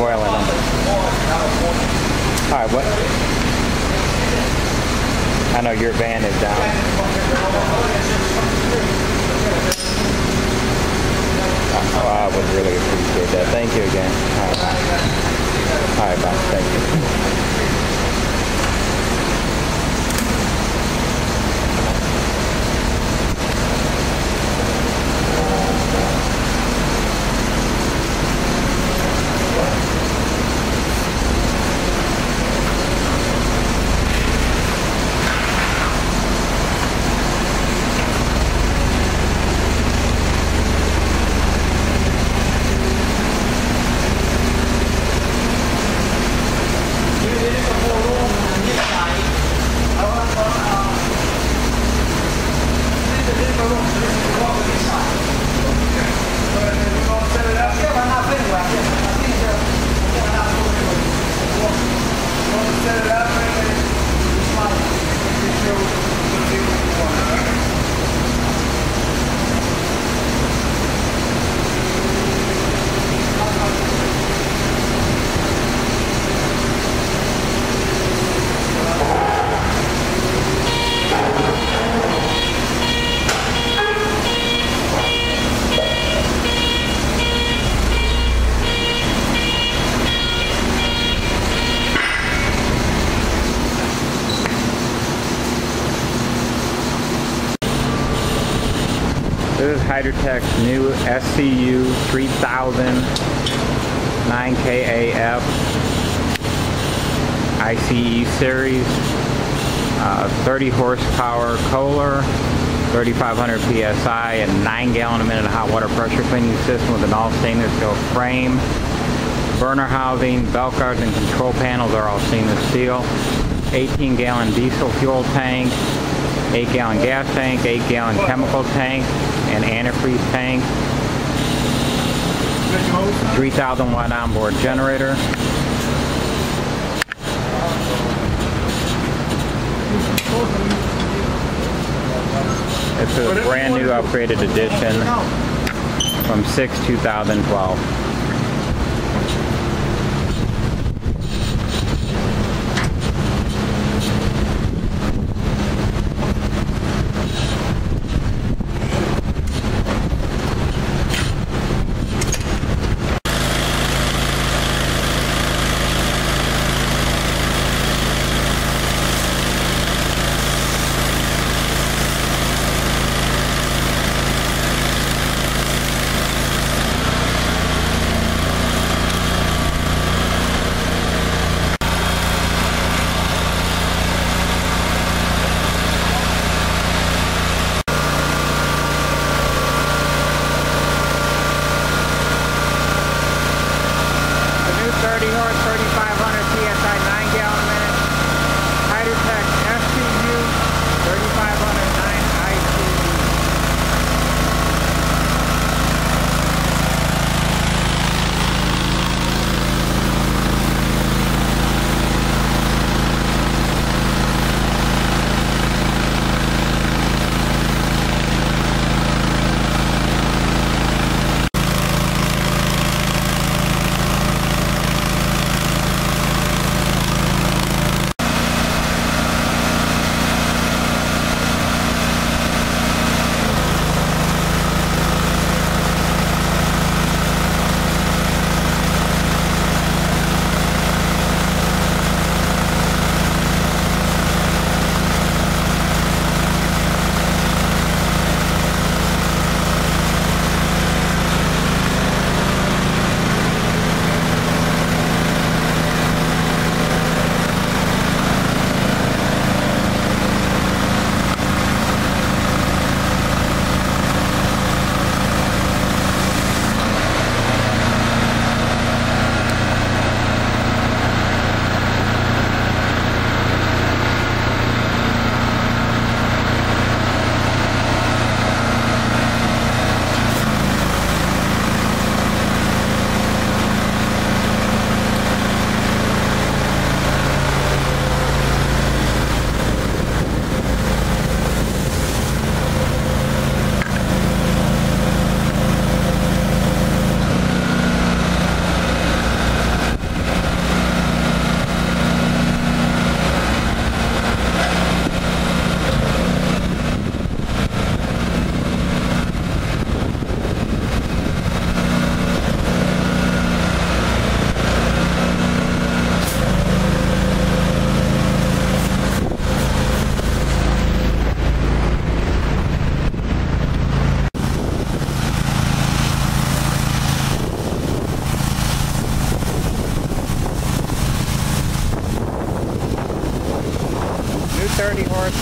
boiling them. All right, what? I know your van is down. Oh, I would really appreciate that. Thank you again. All right, bye. All right, bye. Thank you. This is Hydro-Tech's new SCU 3000 9KAF ICE series, 30 horsepower Kohler, 3,500 PSI, and 9 gallon a minute hot water pressure cleaning system with an all stainless steel frame. Burner housing, belt guards, and control panels are all stainless steel. 18 gallon diesel fuel tank, 8 gallon gas tank, 8 gallon chemical tank, and antifreeze tank. 3,000 watt onboard generator. It's a brand new upgraded edition from 6/2012.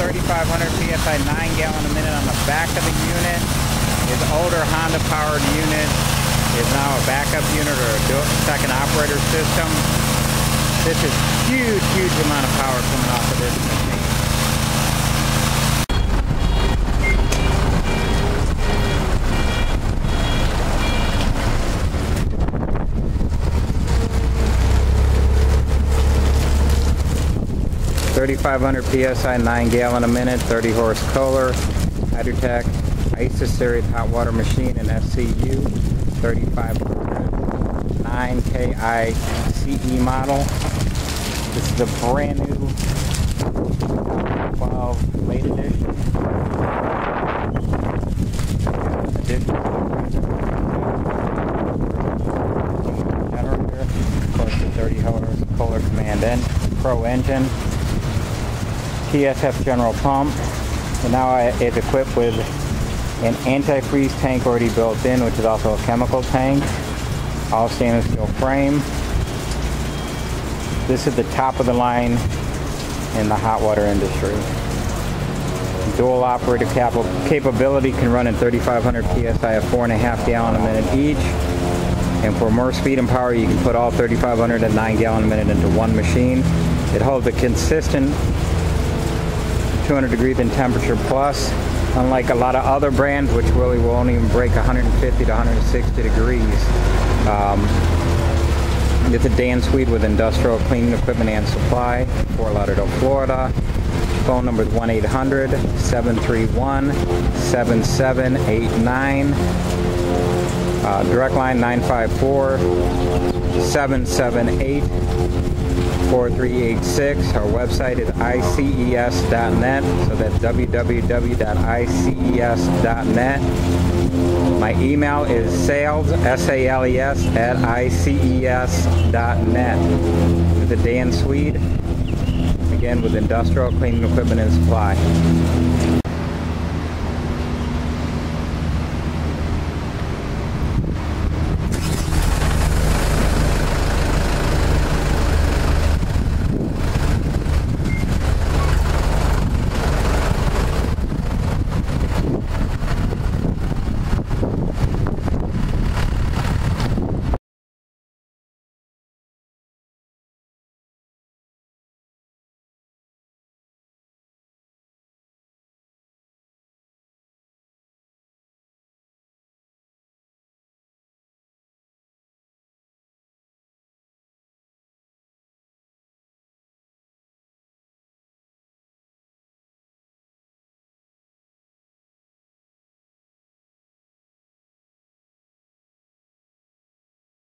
3,500 PSI, 9 gallon a minute on the back of the unit. His older Honda powered unit is now a backup unit or a second operator system. This is huge amount of power coming off of this machine. 3,500 PSI, 9 gallon a minute, 30 horse Kohler, Hydro-Chem, ISA series hot water machine and SCU, 3,500, 9KI CE model. This is a brand new 2012 late edition. Generator, of course the 30 horse Kohler Command N Pro engine. TSF general pump, and now it's equipped with an antifreeze tank already built in, which is also a chemical tank. All stainless steel frame. This is the top of the line in the hot water industry. Dual operator capability, can run in 3,500 PSI at 4.5 gallon a minute each. And for more speed and power, you can put all 3,500 and 9 gallon a minute into one machine. It holds a consistent 200 degrees in temperature plus, unlike a lot of other brands which really won't even break 150 to 160 degrees. It's a Dan Swede with industrial cleaning equipment and supply, Fort Lauderdale, Florida. Phone number is 1-800-731-7789. Direct line 954-778-4386. Our website is ices.net, so that's www.ices.net. My email is sales, S-A-L-E-S, at ices.net. This is Dan Swede, again with industrial cleaning equipment and supply.